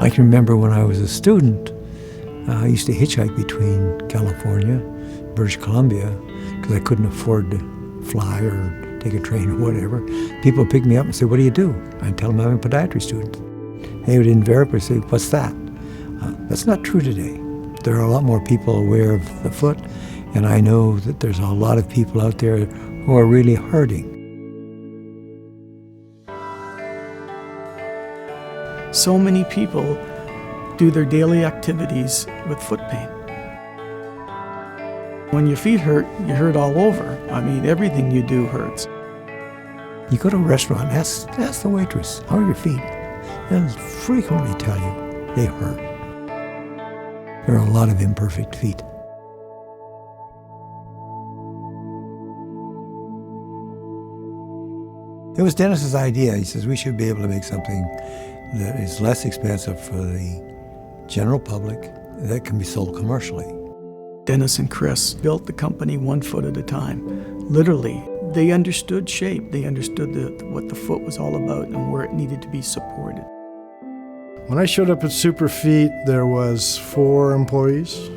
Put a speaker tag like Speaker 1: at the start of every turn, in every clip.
Speaker 1: I can remember when I was a student, I used to hitchhike between California, British Columbia, because I couldn't afford to fly or take a train or whatever. People would pick me up and say, "What do you do?" I'd tell them I'm a podiatry student. They would invariably say, "What's that?" That's not true today. There are a lot more people aware of the foot, and I know that there's a lot of people out there who are really hurting.
Speaker 2: So many people do their daily activities with foot pain. When your feet hurt, you hurt all over. I mean, everything you do hurts.
Speaker 1: You go to a restaurant, ask the waitress, "How are your feet?" They'll frequently tell you they hurt. There are a lot of imperfect feet. It was Dennis's idea. He says we should be able to make something that is less expensive for the general public that can be sold commercially.
Speaker 2: Dennis and Chris built the company 1 foot at a time. Literally, they understood shape. They understood what the foot was all about and where it needed to be supported.
Speaker 3: When I showed up at Superfeet, there was 4 employees.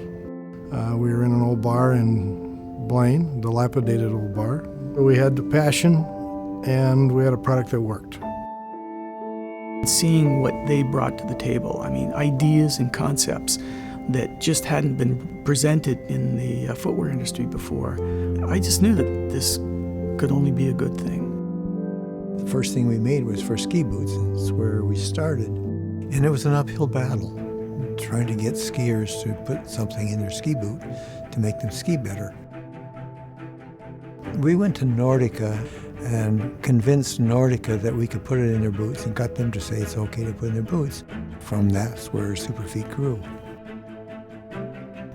Speaker 3: We were in an old bar in Blaine, dilapidated old bar. We had the passion, and we had a product that worked.
Speaker 2: Seeing what they brought to the table, I mean, ideas and concepts that just hadn't been presented in the footwear industry before, I just knew that this could only be a good thing.
Speaker 1: The first thing we made was for ski boots. That's where we started. And it was an uphill battle, trying to get skiers to put something in their ski boot to make them ski better. We went to Nordica and convinced Nordica that we could put it in their boots and got them to say it's okay to put in their boots. From that's where Superfeet grew.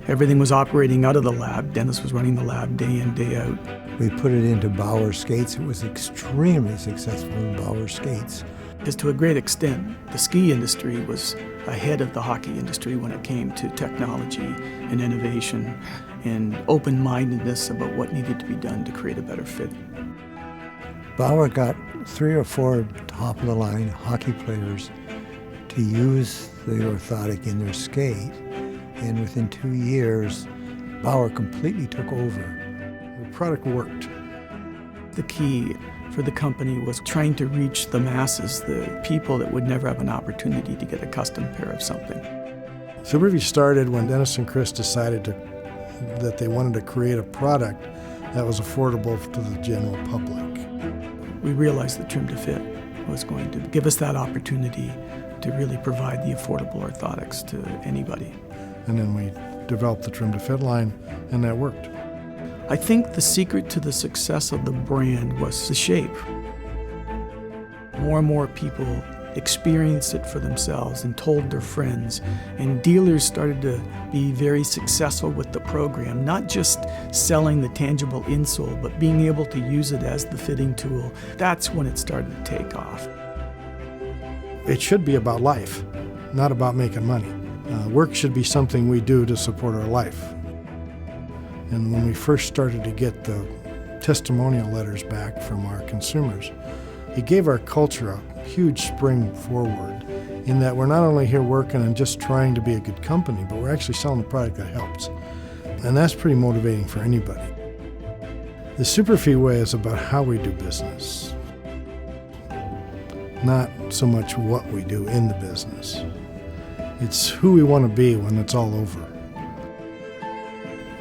Speaker 2: Everything was operating out of the lab. Dennis was running the lab day in, day out.
Speaker 1: We put it into Bauer skates. It was extremely successful in Bauer skates.
Speaker 2: Because to a great extent, the ski industry was ahead of the hockey industry when it came to technology and innovation and open-mindedness about what needed to be done to create a better fit.
Speaker 1: Bauer got 3 or 4 top-of-the-line hockey players to use the orthotic in their skate, and within 2 years, Bauer completely took over.
Speaker 3: The product worked.
Speaker 2: The key for the company was trying to reach the masses, the people that would never have an opportunity to get a custom pair of something.
Speaker 3: Superfeet started when Dennis and Chris decided that they wanted to create a product that was affordable to the general public.
Speaker 2: We realized that Trim to Fit was going to give us that opportunity to really provide the affordable orthotics to anybody.
Speaker 3: And then we developed the Trim to Fit line, and that worked.
Speaker 2: I think the secret to the success of the brand was the shape. More and more people experienced it for themselves and told their friends, and dealers started to be very successful with the program, not just selling the tangible insole, but being able to use it as the fitting tool. That's when it started to take off.
Speaker 3: It should be about life, not about making money. Work should be something we do to support our life. And when we first started to get the testimonial letters back from our consumers, it gave our culture a huge spring forward in that we're not only here working and just trying to be a good company, but we're actually selling a product that helps. And that's pretty motivating for anybody. The Superfeet way is about how we do business, not so much what we do in the business. It's who we want to be when it's all over.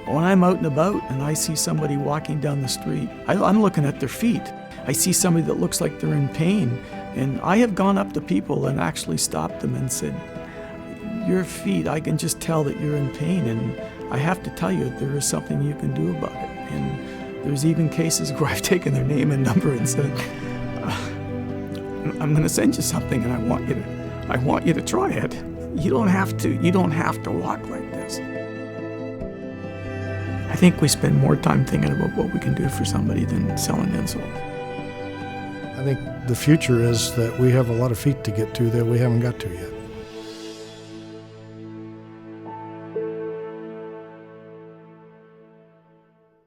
Speaker 2: When I'm out and about and I see somebody walking down the street, I'm looking at their feet. I see somebody that looks like they're in pain, and I have gone up to people and actually stopped them and said, "Your feet, I can just tell that you're in pain, and I have to tell you there is something you can do about it." And there's even cases where I've taken their name and number and said, "I'm going to send you something, and I want you to try it. You don't have to walk like this." I think we spend more time thinking about what we can do for somebody than selling insoles.
Speaker 3: I think the future is that we have a lot of feet to get to that we haven't got to yet.